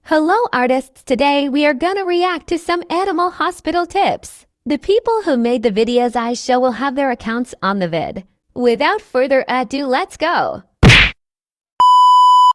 Hello artists, today we are gonna react to some animal hospital tips. The people who made the videos I show will have their accounts on the vid. Without further ado, let's go!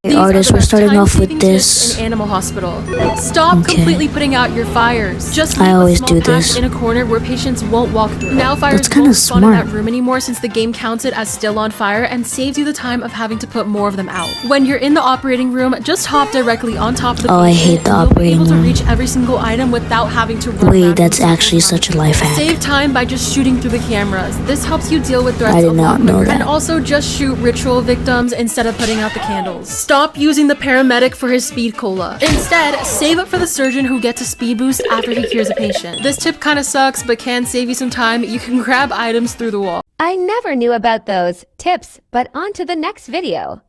Hey artists, we're starting off with this. In animal hospital. Stop completely putting out your fires. Just leave I always a small do this. patch in a corner where patients won't walk through. Now fires won't spawn in that room anymore since the game counts it as still on fire and saves you the time of having to put more of them out. When you're in the operating room, just hop directly on top of the patient. I hate the operating room. You'll be able to reach every single item without having to run. Wait, that's actually such a life hack. Save time by just shooting through the cameras. This helps you deal with threats I did not know that. And also just shoot ritual victims instead of putting out the candles. Stop using the paramedic for his speed cola. Instead, save it for the surgeon who gets a speed boost after he cures a patient. This tip kinda sucks, but can save you some time. You can grab items through the wall. I never knew about those tips, but on to the next video.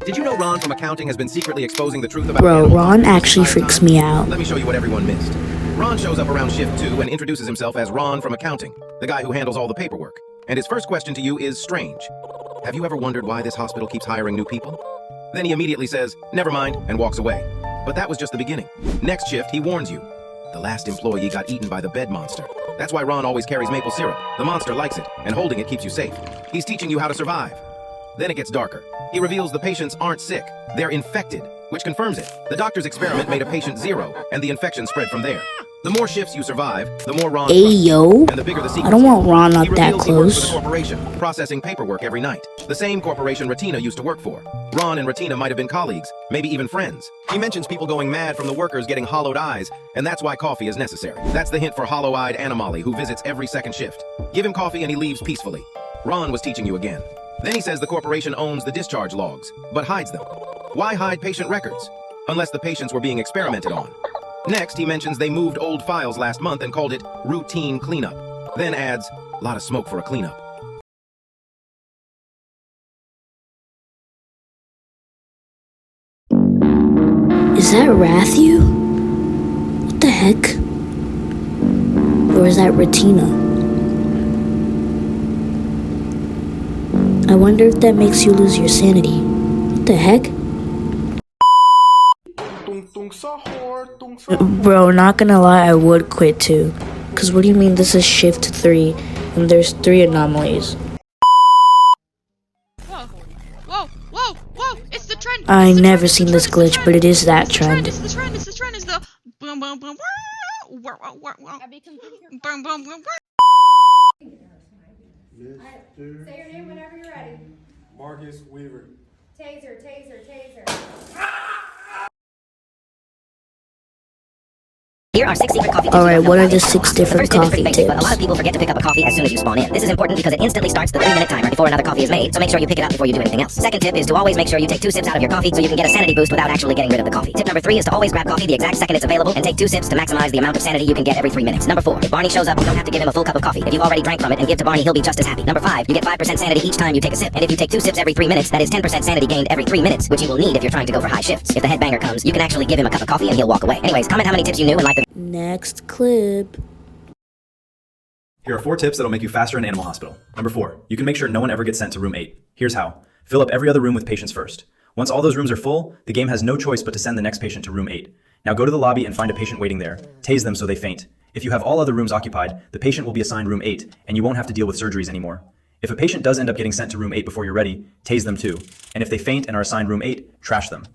Did you know Ron from accounting has been secretly exposing the truth about Bro, Ron actually freaks me out. Let me show you what everyone missed. Ron shows up around shift 2 and introduces himself as Ron from accounting, the guy who handles all the paperwork. And his first question to you is strange. Have you ever wondered why this hospital keeps hiring new people? Then he immediately says, never mind, and walks away. But that was just the beginning. Next shift, he warns you. The last employee got eaten by the bed monster. That's why Ron always carries maple syrup. The monster likes it, and holding it keeps you safe. He's teaching you how to survive. Then it gets darker. He reveals the patients aren't sick. They're infected, which confirms it. The doctor's experiment made a patient 0, and the infection spread from there. The more shifts you survive, the more Ron Ayo, and the bigger the secret. I don't want Ron up that He works close. for the corporation, processing paperwork every night. The same corporation Ratina used to work for. Ron and Ratina might have been colleagues, maybe even friends. He mentions people going mad from the workers getting hollowed eyes, and that's why coffee is necessary. That's the hint for hollow-eyed Animali who visits every second shift. Give him coffee and he leaves peacefully. Ron was teaching you again. Then he says the corporation owns the discharge logs, but hides them. Why hide patient records? Unless the patients were being experimented on. Next, he mentions they moved old files last month and called it routine cleanup. Then adds, a lot of smoke for a cleanup. Is that Rathu? What the heck? Or is that Retina? I wonder if that makes you lose your sanity. What the heck? Bro, not gonna lie, I would quit too. Cause what do you mean this is shift 3 and there's 3 anomalies? Whoa, it's the trend. I never seen this glitch, but it is that trend. It's the trend, it's the boom boom boom boom boom boom. Say your name whenever you're ready. Marcus Weaver. Taser. Here are 6 secret coffee tips. Alright, what are the 6 different coffee tips? But a lot of people forget to pick up a coffee as soon as you spawn in. This is important because it instantly starts the 3-minute timer before another coffee is made, so make sure you pick it up before you do anything else. Second tip is to always make sure you take 2 sips out of your coffee so you can get a sanity boost without actually getting rid of the coffee. Tip number 3 is to always grab coffee the exact second it's available and take 2 sips to maximize the amount of sanity you can get every 3 minutes. Number 4, if Barney shows up, you don't have to give him a full cup of coffee. If you've already drank from it and give to Barney, he'll be just as happy. Number 5, you get 5% sanity each time you take a sip, and if you take 2 sips every 3 minutes, that is 10% sanity gained every 3 minutes, which you will need if you're trying to go for high shifts. If the headbanger comes, you can actually give him a cup of coffee and he'll walk away. Anyways, comment how many tips you knew and like the Next clip. Here are 4 tips that'll make you faster in Animal Hospital. Number 4, you can make sure no one ever gets sent to room 8. Here's how. Fill up every other room with patients first. Once all those rooms are full, the game has no choice but to send the next patient to room 8. Now go to the lobby and find a patient waiting there. Tase them so they faint. If you have all other rooms occupied, the patient will be assigned room 8, and you won't have to deal with surgeries anymore. If a patient does end up getting sent to room 8 before you're ready, tase them too. And if they faint and are assigned room 8, trash them.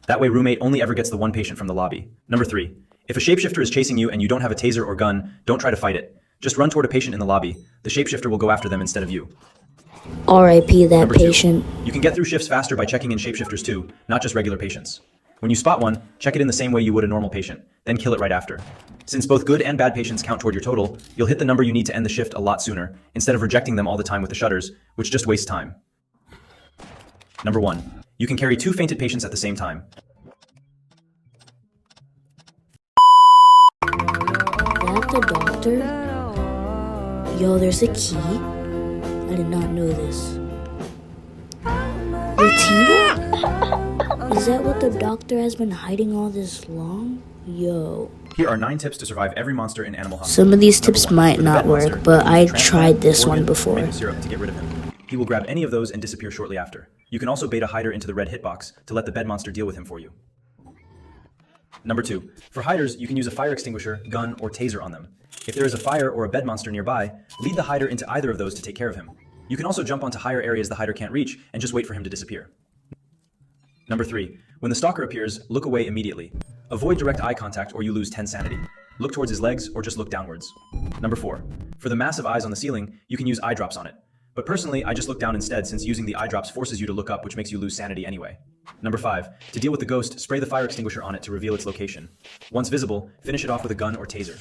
That way room 8 only ever gets the 1 patient from the lobby. Number 3, if a shapeshifter is chasing you and you don't have a taser or gun, don't try to fight it. Just run toward a patient in the lobby. The shapeshifter will go after them instead of you. R.I.P. that Number 2, patient. you can get through shifts faster by checking in shapeshifters too, not just regular patients. When you spot one, check it in the same way you would a normal patient, then kill it right after. Since both good and bad patients count toward your total, you'll hit the number you need to end the shift a lot sooner, instead of rejecting them all the time with the shutters, which just wastes time. Number 1, you can carry 2 fainted patients at the same time. That the doctor? Yo, there's a key? I did not know this. Retina? Is that what the doctor has been hiding all this long? Yo. Here are 9 tips to survive every monster in Animal Hospital. Some of these tips 1, might for the not bed work, monster, but I transplant tried this organ one before. maple syrup to get rid of him. He will grab any of those and disappear shortly after. You can also bait a hider into the red hitbox to let the bed monster deal with him for you. Number 2. For hiders, you can use a fire extinguisher, gun, or taser on them. If there is a fire or a bed monster nearby, lead the hider into either of those to take care of him. You can also jump onto higher areas the hider can't reach and just wait for him to disappear. Number 3. When the stalker appears, look away immediately. Avoid direct eye contact or you lose 10 sanity. Look towards his legs or just look downwards. Number 4. For the massive eyes on the ceiling, you can use eye drops on it. But personally, I just look down instead since using the eye drops forces you to look up, which makes you lose sanity anyway. Number 5. To deal with the ghost, spray the fire extinguisher on it to reveal its location. Once visible, finish it off with a gun or taser.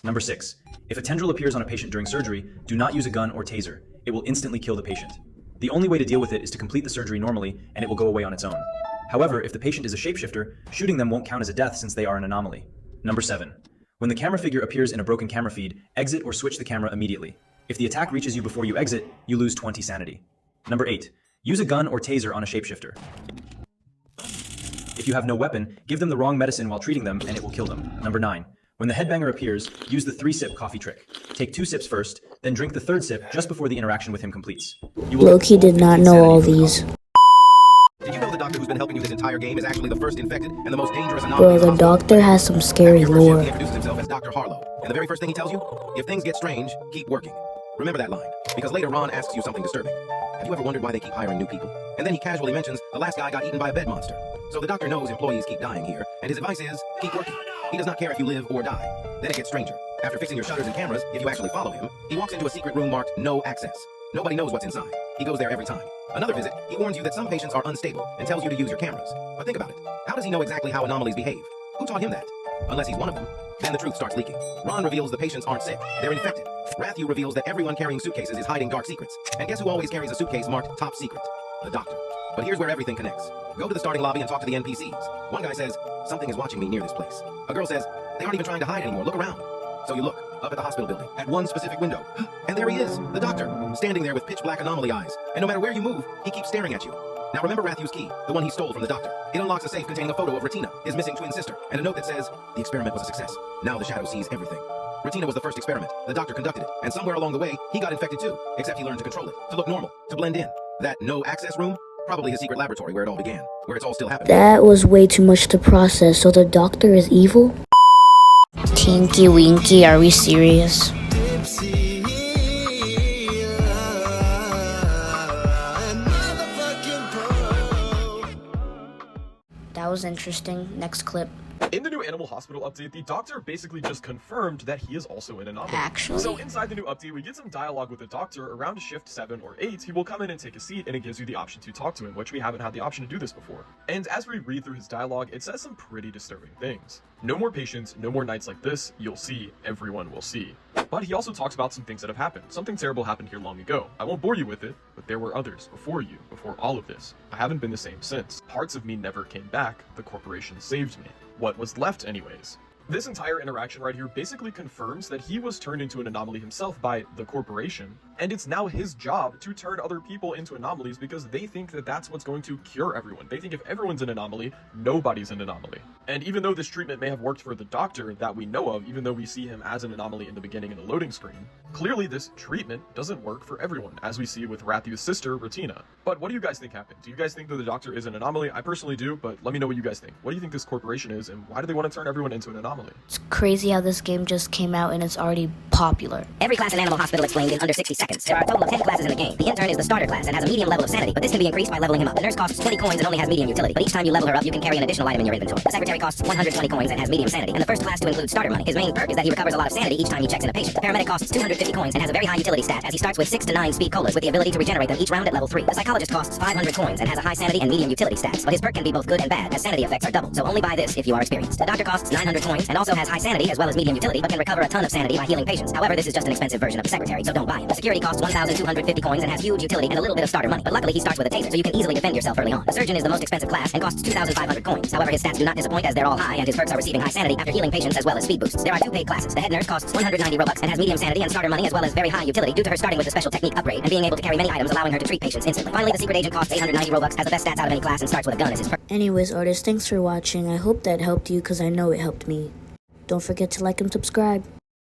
Number 6. If a tendril appears on a patient during surgery, do not use a gun or taser. It will instantly kill the patient. The only way to deal with it is to complete the surgery normally, and it will go away on its own. However, if the patient is a shapeshifter, shooting them won't count as a death since they are an anomaly. Number 7. When the camera figure appears in a broken camera feed, exit or switch the camera immediately. If the attack reaches you before you exit, you lose 20 sanity. Number 8. Use a gun or taser on a shapeshifter. If you have no weapon, give them the wrong medicine while treating them and it will kill them. Number 9. When the headbanger appears, use the 3-sip coffee trick. Take 2 sips first, then drink the 3rd sip just before the interaction with him completes. Loki did not know all these. Did you know the doctor who's been helping you this entire game is actually the first infected and the most dangerous anomaly? Bro, the doctor has some scary lore. He introduces himself as Dr. Harlow, and the very first thing he tells you, if things get strange, keep working. Remember that line, because later Ron asks you something disturbing. Have you ever wondered why they keep hiring new people? And then he casually mentions the last guy got eaten by a bed monster. So the doctor knows employees keep dying here, and his advice is, keep working. He does not care if you live or die. Then it gets stranger. After fixing your shutters and cameras, if you actually follow him, he walks into a secret room marked no access. Nobody knows what's inside. He goes there every time. Another visit, he warns you that some patients are unstable and tells you to use your cameras. But think about it. How does he know exactly how anomalies behave? Who taught him that? Unless he's one of them. Then the truth starts leaking. Ron reveals the patients aren't sick. They're infected. Matthew reveals that everyone carrying suitcases is hiding dark secrets. And guess who always carries a suitcase marked top secret? The doctor. But here's where everything connects. Go to the starting lobby and talk to the NPCs. One guy says, something is watching me near this place. A girl says, they aren't even trying to hide anymore. Look around. So you look, up at the hospital building, at one specific window. And there he is, the doctor, standing there with pitch black anomaly eyes. And no matter where you move, he keeps staring at you. Now remember Matthew's key, the one he stole from the doctor. It unlocks a safe containing a photo of Retina, his missing twin sister, and a note that says, the experiment was a success. Now the shadow sees everything. Retina was the first experiment. The doctor conducted it. And somewhere along the way, he got infected too. Except he learned to control it, to look normal, to blend in. That no access room, probably his secret laboratory where it all began, where it's all still happening. That was way too much to process, so the doctor is evil? Tinky Winky, are we serious? That was interesting. Next clip. In the new Animal Hospital update, the doctor basically just confirmed that he is also an anomaly. Actually? So inside the new update, we get some dialogue with the doctor. Around shift 7 or 8, he will come in and take a seat, and it gives you the option to talk to him, which we haven't had the option to do this before. And as we read through his dialogue, it says some pretty disturbing things. No more patients, no more nights like this, you'll see, everyone will see. But he also talks about some things that have happened. Something terrible happened here long ago. I won't bore you with it, but there were others before you, before all of this. I haven't been the same since. Parts of me never came back. The corporation saved me. What was left anyways? This entire interaction right here basically confirms that he was turned into an anomaly himself by the corporation, and it's now his job to turn other people into anomalies because they think that that's what's going to cure everyone. They think if everyone's an anomaly, nobody's an anomaly. And even though this treatment may have worked for the doctor that we know of, even though we see him as an anomaly in the beginning in the loading screen, clearly this treatment doesn't work for everyone, as we see with Matthew's sister, Retina. But what do you guys think happened? Do you guys think that the doctor is an anomaly? I personally do, but let me know what you guys think. What do you think this corporation is, and why do they want to turn everyone into an anomaly? It's crazy how this game just came out and it's already popular. Every class in Animal Hospital explained in under 60 seconds. There are a total of 10 classes in the game. The intern is the starter class and has a medium level of sanity, but this can be increased by leveling him up. The nurse costs 20 coins and only has medium utility, but each time you level her up, you can carry an additional item in your inventory. The secretary costs 120 coins and has medium sanity, and the first class to include starter money. His main perk is that he recovers a lot of sanity each time he checks in a patient. The paramedic costs 250 coins and has a very high utility stat, as he starts with 6 to 9 speed colas with the ability to regenerate them each round at level 3. The psychologist costs 500 coins and has a high sanity and medium utility stats, but his perk can be both good and bad, as sanity effects are doubled, so only buy this if you are experienced. The doctor costs 900 coins and also has high sanity as well as medium utility, but can recover a ton of sanity by healing patients. However, this is just an expensive version of the secretary, so don't buy him. The security costs 1,250 coins and has huge utility and a little bit of starter money, but luckily he starts with a taser, so you can easily defend yourself early on. The surgeon is the most expensive class and costs 2,500 coins. However, his stats do not disappoint as they're all high, and his perks are receiving high sanity after healing patients as well as speed boosts. There are 2 paid classes. The head nurse costs 190 Robux and has medium sanity and starter money as well as very high utility due to her starting with the special technique upgrade and being able to carry many items, allowing her to treat patients instantly. Finally, the secret agent costs 890 Robux, has the best stats out of any class and starts with a gun as his perk. Anyways, artists, thanks for watching. I hope that helped you because I know it helped me. Don't forget to like and subscribe.